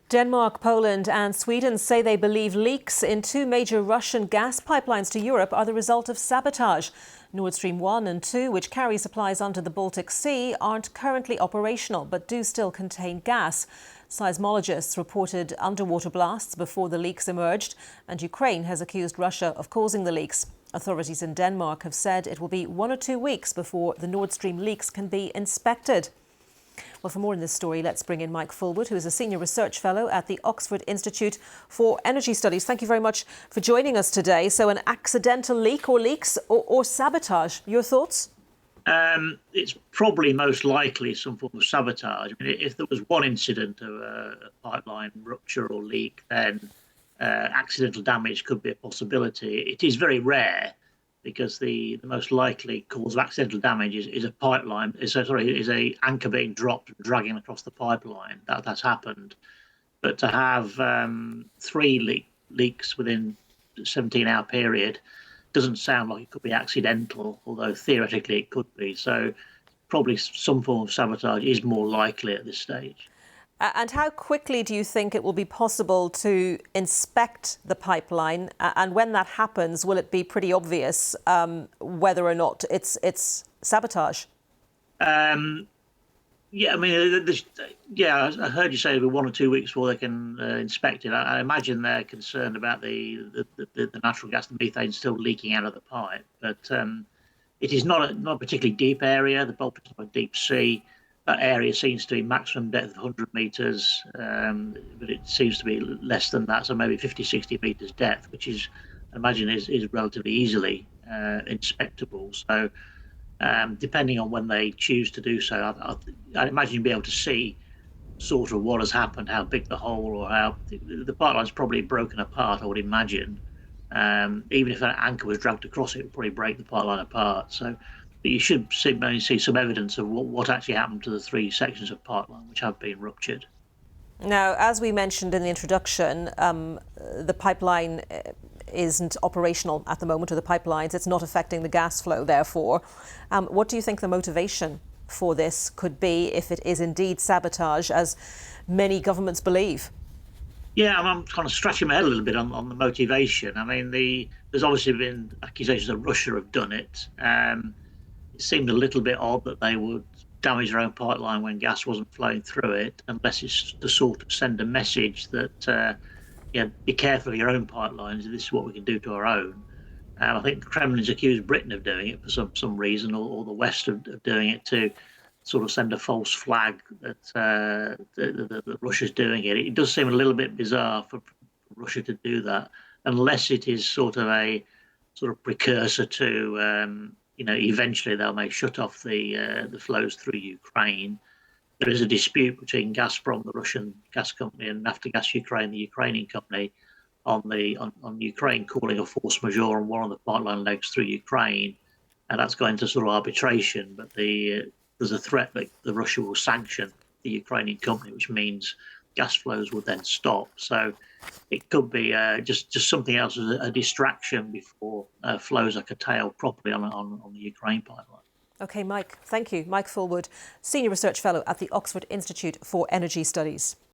Denmark, Poland and Sweden say they believe leaks in two major Russian gas pipelines to Europe are the result of sabotage. Nord Stream 1 and 2, which carry supplies onto the Baltic Sea, aren't currently operational but do still contain gas. Seismologists reported underwater blasts before the leaks emerged, and Ukraine has accused Russia of causing the leaks. Authorities in Denmark have said it will be 1 or 2 weeks before the Nord Stream leaks can be inspected. Well, for more on this story, let's bring in Mike Fulwood, who is a Senior Research Fellow at the Oxford Institute for Energy Studies. Thank you very much for joining us today. So an accidental leak or leaks or sabotage, your thoughts? It's probably most likely some form of sabotage. I mean, if there was one incident of a pipeline rupture or leak, then accidental damage could be a possibility. It is very rare, because the most likely cause of accidental damage is a pipeline. Is a anchor being dropped and dragging across the pipeline. That's happened. But to have three leaks within a 17-hour period doesn't sound like it could be accidental, although theoretically it could be. So probably some form of sabotage is more likely at this stage. And how quickly do you think it will be possible to inspect the pipeline? And when that happens, will it be pretty obvious whether or not it's sabotage? Yeah, I mean, I heard you say it'll be 1 or 2 weeks before they can inspect it. I imagine they're concerned about the natural gas, the methane still leaking out of the pipe. But it is not a particularly deep area. The Baltic is not a deep sea. That area seems to be maximum depth of 100 metres, but it seems to be less than that, so maybe 50, 60 metres depth, which is, I imagine, is relatively easily inspectable. So depending on when they choose to do so, I imagine you'll be able to see sort of what has happened, how big the hole, or how the pipeline's probably broken apart, I would imagine. Even if an anchor was dragged across it, would probably break the pipeline apart. So but you should see some evidence of what actually happened to the 3 sections of pipeline which have been ruptured. Now, as we mentioned in the introduction, the pipeline isn't operational at the moment, or the pipelines. It's not affecting the gas flow, therefore. What do you think the motivation for this could be if it is indeed sabotage, as many governments believe? Yeah, I'm kind of scratching my head a little bit on the motivation. I mean, there's obviously been accusations that Russia have done it. It seemed a little bit odd that they would damage their own pipeline when gas wasn't flowing through it, unless it's to sort of send a message that, be careful of your own pipelines. This is what we can do to our own. I think the Kremlin's accused Britain of doing it for some reason, or the West of doing it to sort of send a false flag that Russia's doing it. It does seem a little bit bizarre for Russia to do that, unless it is sort of a precursor to eventually they may shut off the flows through Ukraine. There is a dispute between Gazprom, the Russian gas company, and Naftogaz Ukraine, the Ukrainian company, on Ukraine calling a force majeure on one of the pipeline legs through Ukraine, and that's going to sort of arbitration. But there's a threat that Russia will sanction the Ukrainian company, which means gas flows will then stop. So it could be just something else, a distraction before flows are curtailed properly on the Ukraine pipeline. OK, Mike, thank you. Mike Fulwood, Senior Research Fellow at the Oxford Institute for Energy Studies.